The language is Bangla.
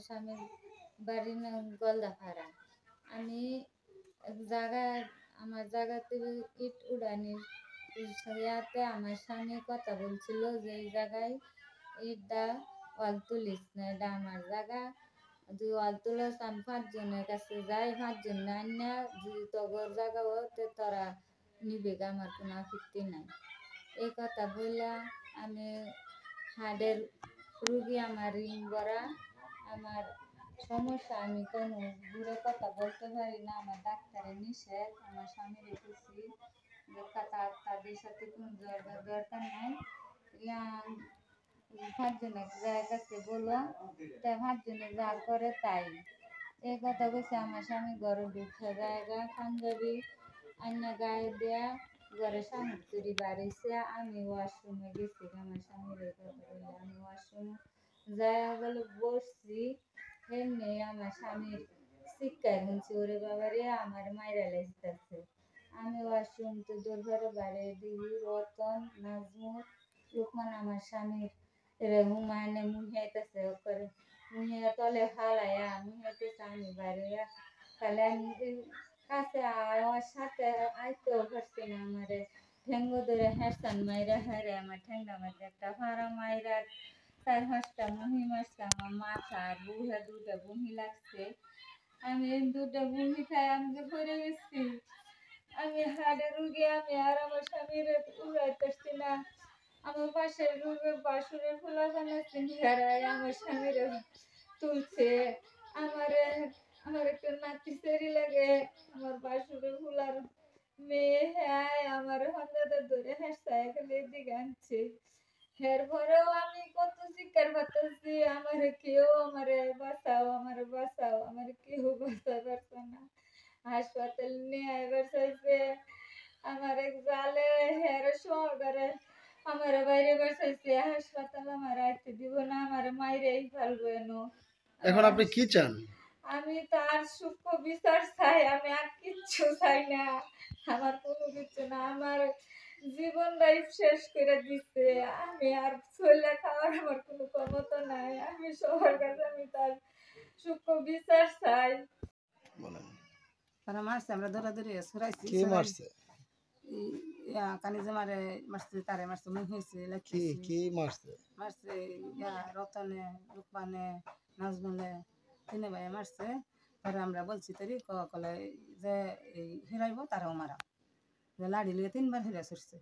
স্বামীর বাড়ি গলদাপাড়া। আমি আমার জায়গাতে ইট উড়ানির ইয়াতে আমার স্বামী কথা বলছিল যে এই জায়গায় ইটটা ওয়াল তুলিস না, এটা আমার জায়গা। তুই ওয়াল তুলস, আমি 5 জনের কাছে যাই, 5 জন না না যদি তগর জায়গা হতে তোরা নিবে, আমার কোনো আপত্তি নাই। এই কথা বললা আমি হার্টের রুগী, আমার রিং করা, আমার সমস্যা, আমি কোনো দূরে কথা বলতে পারি না, আমার ডাক্তারের নিষেধ। আমার স্বামীর বলছি যে তাদের সাথে কোনো দরকার নাই, 5 জনের কাছে বলো, তাই 5 জনে যা করে তাই। এই কথা বলছে। আমার স্বামী ঘরে ঢুকে জায়গা পাঞ্জাবি আইনা গায়ে দেয়া ঘরে সামুদ্রি বাড়িছে। আমি ওয়াশরুমে গেছি, আমার স্বামীর এই কথা বলে আমি ওয়াশরুম যাই বলে বসছি, এমনি আমার স্বামীর শিক্ষায় শুনছি, ওরে বাবারে আমার মাইরা লাগতেছে। আমি ওয়াশরুম তো দরবারে বাড়ি দিবি রতন নাজমুল লোকমান আমার স্বামীর হুমায়ুনে মুহিয়াইতেছে, করে মুহিয়া তলে ফালাইয়া মুহিয়াইতেছে। আমি বাইরে তাহলে আমি কাছে আমার সাথে আইতেও পারছি না, আমারে ঠেঙ্গ ধরে হেসান মাইরা হারে আমার ঠেঙ্গা মাঝে একটা ফাড়া মাইরা 4-5টা মুহি মারছে আমার মাথা, বুহে 2টা বুহি লাগছে। আমি 2টা বুহি খাই আমি যে পড়ে গেছি। আমি হাড়ের রুগী, আমি আর আমার স্বামীর উড়াইতেছি না। আমার পাশের রুমে বাসুরের খোলা বানাচ্ছে, ঘেরায় আমার স্বামীর তুলছে। আমার একটা নাতি সেরি লাগে, আমার বাসুরের খোলার মেয়ে, হ্যাঁ আমার হন্দাদের ধরে হেসা এখানে এদিকে আনছে। এর পরেও আমি কত চিৎকার করতেছি, আমারে কেউ আমারে বাঁচাও, আমারে বাঁচাও, আমারে কেউ বাঁচাতে পারছে না। হাসপাতাল নিয়ে এবার চাইছে আমার এক জালে হের সহকারে আমার বাইরে বাসাইছে, হাসপাতাল আমার আইতে দিব না, আমার মাইরেই ফেলবে এনো। এখন আপনি কি চান? আমি তার সূক্ষ্ম বিচার চাই, আমি আর কিচ্ছু চাই না, আমার কোনো কিছু না। আমার জীবনটাই শেষ করে দিচ্ছে, আমি আর চলে খাওয়ার আমার কোনো ক্ষমতা নাই। আমি সবার কাছে আমি তার সূক্ষ্ম বিচার চাই। তারা মারছে, আমরা দৌড়াদৌড়ি সরাইছি। কে মারছে? কানি যে মারছে তারে মারছে, মুখ হয়েছে কি মারছে? মারছে রতনে রূপমানে নাজমুলে 3 ভাইয়ে মারছে। পরে আমরা বলছি তরি কলে যে এই হেরাইব তারাও মারা, লাড়ি লিয়ে 3 বার হেরা ছুটছে।